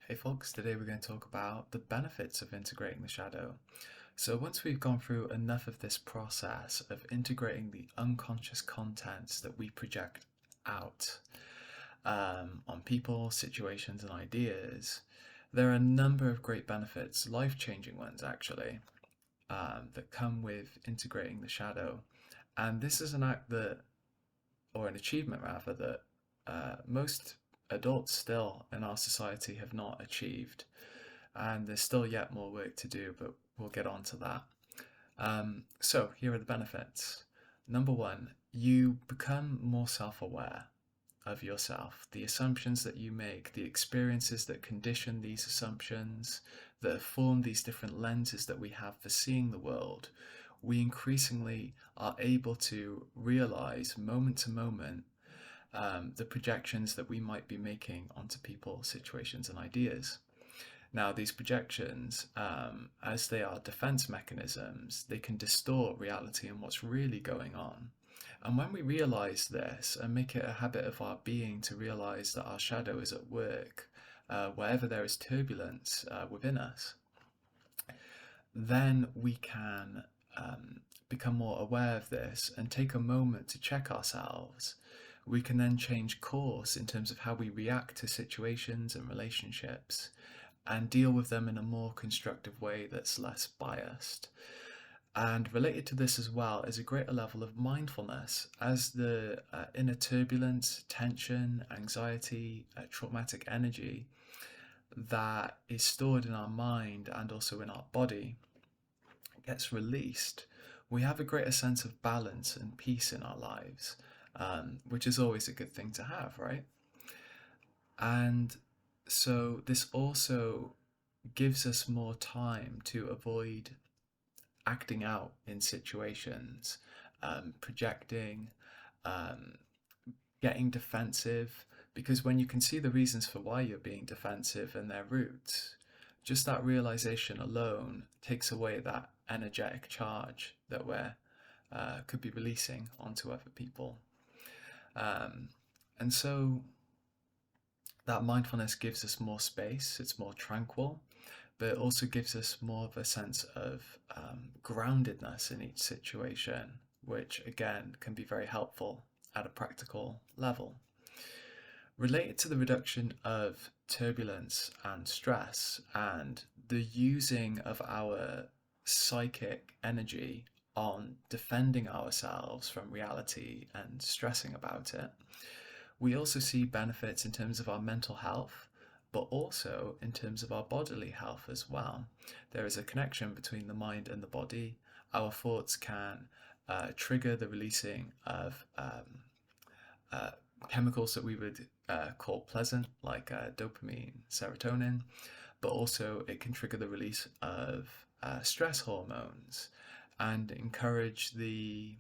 Hey folks, today we're going to talk about the benefits of integrating the shadow. So once we've gone through enough of this process of integrating the unconscious contents that we project out on people, situations, and ideas, there are a number of great benefits, life-changing ones actually, that come with integrating the shadow. And this is an act that, or an achievement rather, that most adults still in our society have not achieved. And there's still yet more work to do, but we'll get on to that. So, here are the benefits. Number one, you become more self aware of yourself, the assumptions that you make, the experiences that condition these assumptions, that form these different lenses that we have for seeing the world. We increasingly are able to realize moment to moment the projections that we might be making onto people, situations, and ideas. Now, these projections, as they are defense mechanisms, they can distort reality and what's really going on. And when we realize this and make it a habit of our being to realize that our shadow is at work, wherever there is turbulence within us, then we can become more aware of this and take a moment to check ourselves. We can then change course in terms of how we react to situations and relationships and deal with them in a more constructive way that's less biased. And related to this as well is a greater level of mindfulness as the inner turbulence, tension, anxiety, traumatic energy that is stored in our mind and also in our body gets released. We have a greater sense of balance and peace in our lives, which is always a good thing to have, right? And so this also gives us more time to avoid acting out in situations, projecting, um, getting defensive, because when you can see the reasons for why you're being defensive and their roots, just that realization alone takes away that energetic charge that we're could be releasing onto other people. Um, and so that mindfulness gives us more space, it's more tranquil, but it also gives us more of a sense of groundedness in each situation, which again can be very helpful at a practical level. Related to the reduction of turbulence and stress and the using of our psychic energy on defending ourselves from reality and stressing about it, we also see benefits in terms of our mental health, but also in terms of our bodily health as well. There is a connection between the mind and the body. Our thoughts can trigger the releasing of uh, chemicals that we would call pleasant, like dopamine, serotonin, but also it can trigger the release of stress hormones and encourage the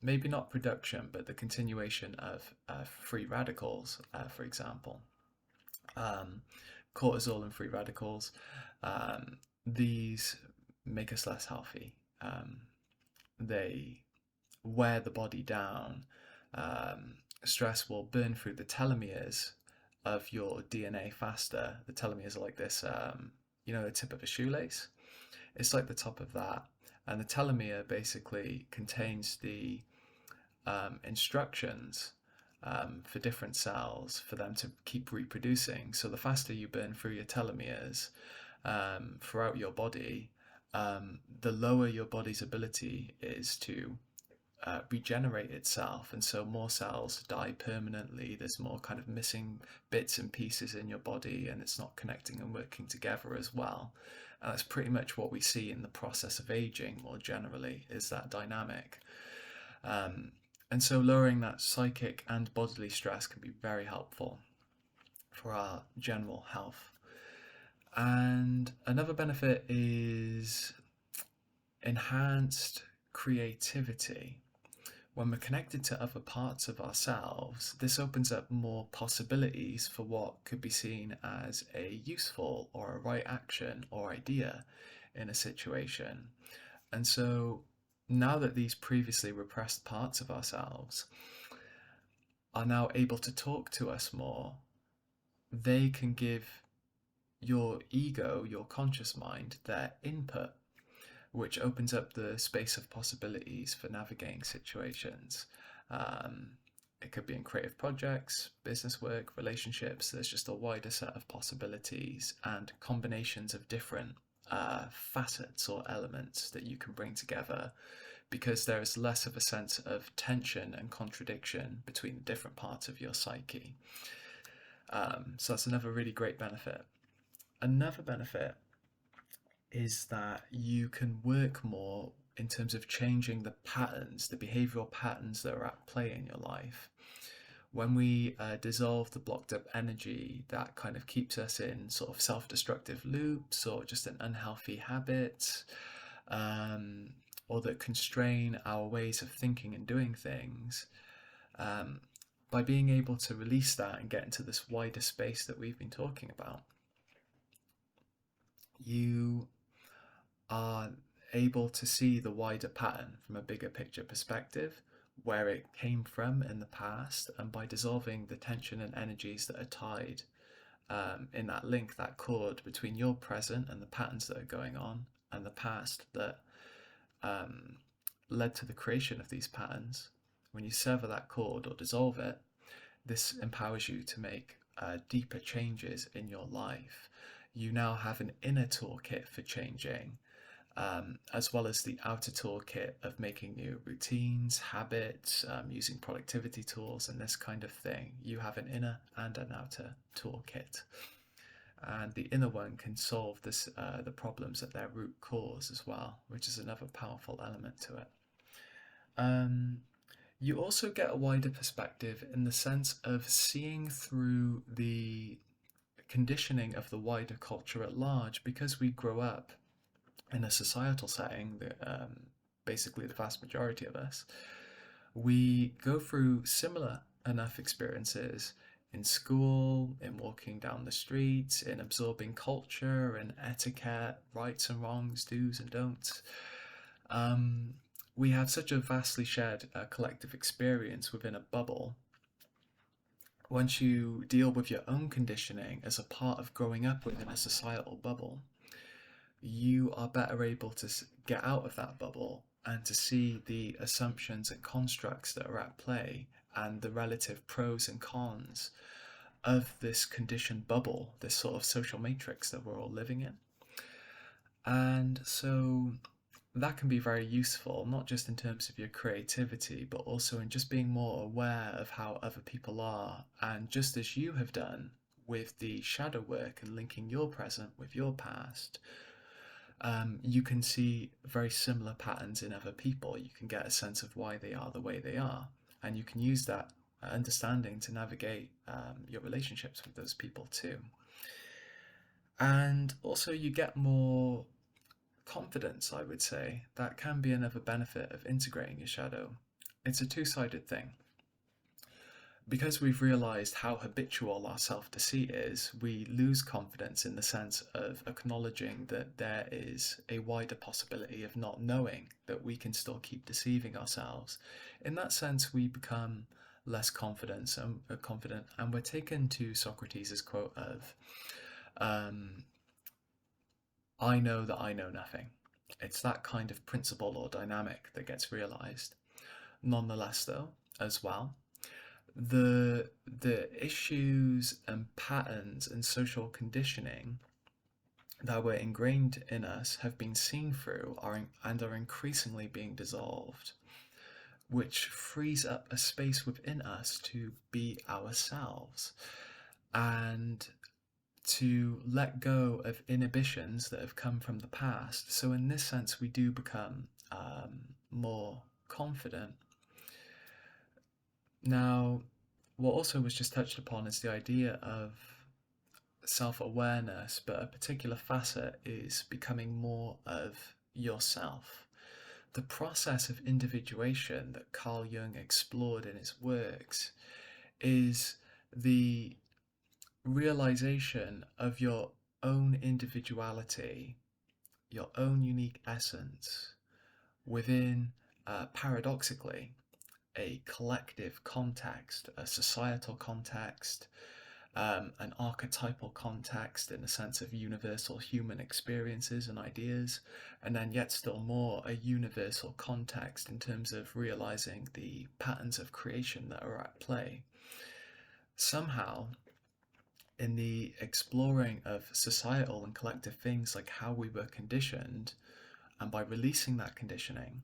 maybe not production, but the continuation of free radicals, for example. Um, Cortisol and free radicals, these make us less healthy. They wear the body down. Stress will burn through the telomeres of your DNA faster. The telomeres are like this, the tip of a shoelace. It's like the top of that. And the telomere basically contains the instructions for different cells for them to keep reproducing. So the faster you burn through your telomeres throughout your body, the lower your body's ability is to regenerate itself, and so more cells die permanently. There's more kind of missing bits and pieces in your body, and it's not connecting and working together as well. And that's pretty much what we see in the process of aging more generally, is that dynamic. Um, and so lowering that psychic and bodily stress can be very helpful for our general health. And another benefit is enhanced creativity. When we're connected to other parts of ourselves, this opens up more possibilities for what could be seen as a useful or a right action or idea in a situation. And so now that these previously repressed parts of ourselves are now able to talk to us more, they can give your ego, your conscious mind, their input, which opens up the space of possibilities for navigating situations. Um, it could be in creative projects, business work, relationships. There's just a wider set of possibilities and combinations of different facets or elements that you can bring together, because there is less of a sense of tension and contradiction between different parts of your psyche. So that's another really great benefit. Another benefit is that you can work more in terms of changing the patterns, the behavioral patterns that are at play in your life. When we dissolve the blocked up energy that kind of keeps us in sort of self destructive loops or just an unhealthy habit, um, or that constrain our ways of thinking and doing things, um, by being able to release that and get into this wider space that we've been talking about, you are able to see the wider pattern from a bigger picture perspective, where it came from in the past, and by dissolving the tension and energies that are tied in that link, that cord between your present and the patterns that are going on, and the past that um, led to the creation of these patterns, when you sever that cord or dissolve it, this empowers you to make deeper changes in your life. You now have an inner toolkit for changing, as well as the outer toolkit of making new routines, habits, using productivity tools, and this kind of thing. You have an inner and an outer toolkit. And the inner one can solve the problems at their root cause as well, which is another powerful element to it. Um, you also get a wider perspective in the sense of seeing through the conditioning of the wider culture at large, because we grow up in a societal setting that basically the vast majority of us, we go through similar enough experiences in school, in walking down the streets, in absorbing culture and etiquette, rights and wrongs, do's and don'ts. Um, we have such a vastly shared collective experience within a bubble. Once you deal with your own conditioning as a part of growing up within a societal bubble, you are better able to get out of that bubble and to see the assumptions and constructs that are at play and the relative pros and cons of this conditioned bubble, this sort of social matrix that we're all living in. And so that can be very useful, not just in terms of your creativity, but also in just being more aware of how other people are. And just as you have done with the shadow work and linking your present with your past, you can see very similar patterns in other people. You can get a sense of why they are the way they are, and you can use that understanding to navigate your relationships with those people too. And also, you get more confidence, I would say. That can be another benefit of integrating your shadow. It's a two-sided thing. Because we've realized how habitual our self-deceit is, we lose confidence in the sense of acknowledging that there is a wider possibility of not knowing, that we can still keep deceiving ourselves. In that sense, we become less confident, and we're taken to Socrates' quote of, I know that I know nothing. It's that kind of principle or dynamic that gets realized. Nonetheless, though, as well, the issues and patterns and social conditioning that were ingrained in us have been seen through and are increasingly being dissolved, which frees up a space within us to be ourselves and to let go of inhibitions that have come from the past. So in this sense, we do become more confident. Now, what also was just touched upon is the idea of self-awareness, but a particular facet is becoming more of yourself. The process of individuation that Carl Jung explored in his works is the realization of your own individuality, your own unique essence within, paradoxically, a collective context, a societal context, an archetypal context in the sense of universal human experiences and ideas, and then yet still more a universal context in terms of realizing the patterns of creation that are at play. Somehow, in the exploring of societal and collective things like how we were conditioned, and by releasing that conditioning,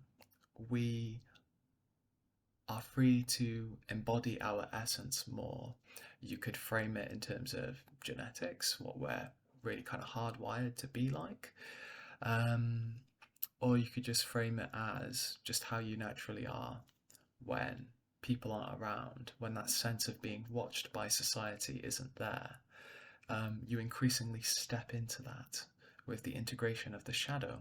we are free to embody our essence more. You could frame it in terms of genetics, what we're really kind of hardwired to be like. Um, or you could just frame it as just how you naturally are when people aren't around, when that sense of being watched by society isn't there. You increasingly step into that with the integration of the shadow.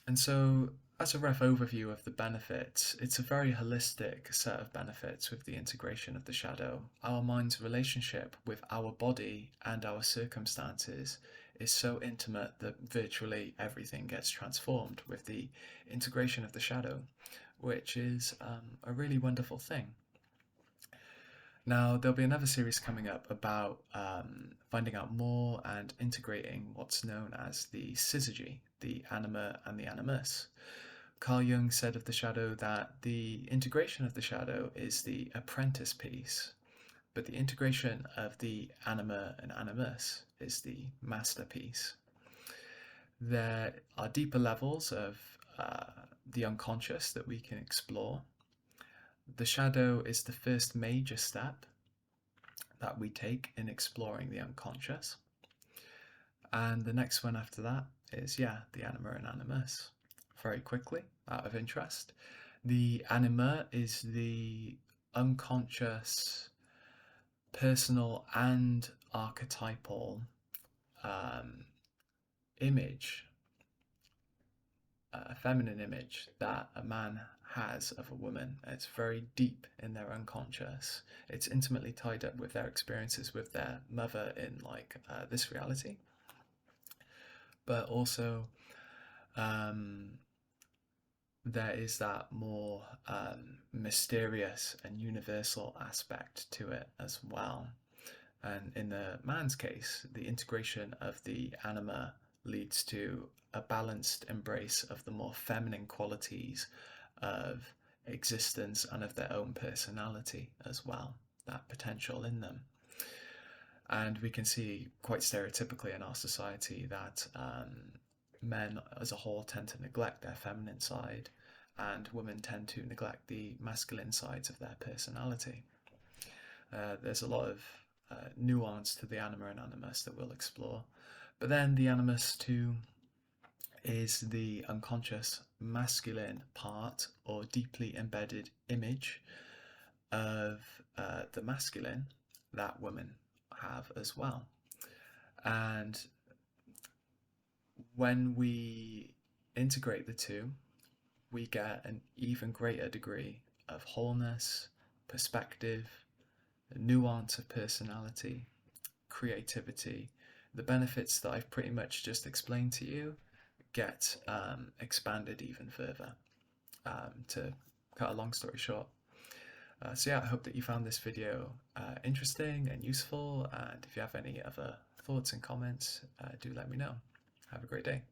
And so, as a rough overview of the benefits, it's a very holistic set of benefits with the integration of the shadow. Our mind's relationship with our body and our circumstances is so intimate that virtually everything gets transformed with the integration of the shadow, which is a really wonderful thing. Now, there'll be another series coming up about finding out more and integrating what's known as the syzygy, the anima and the animus. Carl Jung said of the shadow that the integration of the shadow is the apprentice piece, but the integration of the anima and animus is the masterpiece. There are deeper levels of the unconscious that we can explore. The shadow is the first major step that we take in exploring the unconscious. And the next one after that is, the anima and animus. Very quickly, out of interest, the anima is the unconscious, personal, and archetypal image, a feminine image that a man has of a woman. It's very deep in their unconscious. It's intimately tied up with their experiences with their mother in this reality, but also there is that more mysterious and universal aspect to it as well. And in the man's case, the integration of the anima leads to a balanced embrace of the more feminine qualities of existence and of their own personality as well, that potential in them. And we can see quite stereotypically in our society that men as a whole tend to neglect their feminine side, and women tend to neglect the masculine sides of their personality. There's a lot of nuance to the anima and animus that we'll explore. But then the animus too is the unconscious masculine part or deeply embedded image of the masculine that women have as well. And when we integrate the two, we get an even greater degree of wholeness, perspective, nuance of personality, creativity. The benefits that I've pretty much just explained to you get expanded even further. To cut a long story short. So I hope that you found this video interesting and useful, and if you have any other thoughts and comments, do let me know. Have a great day.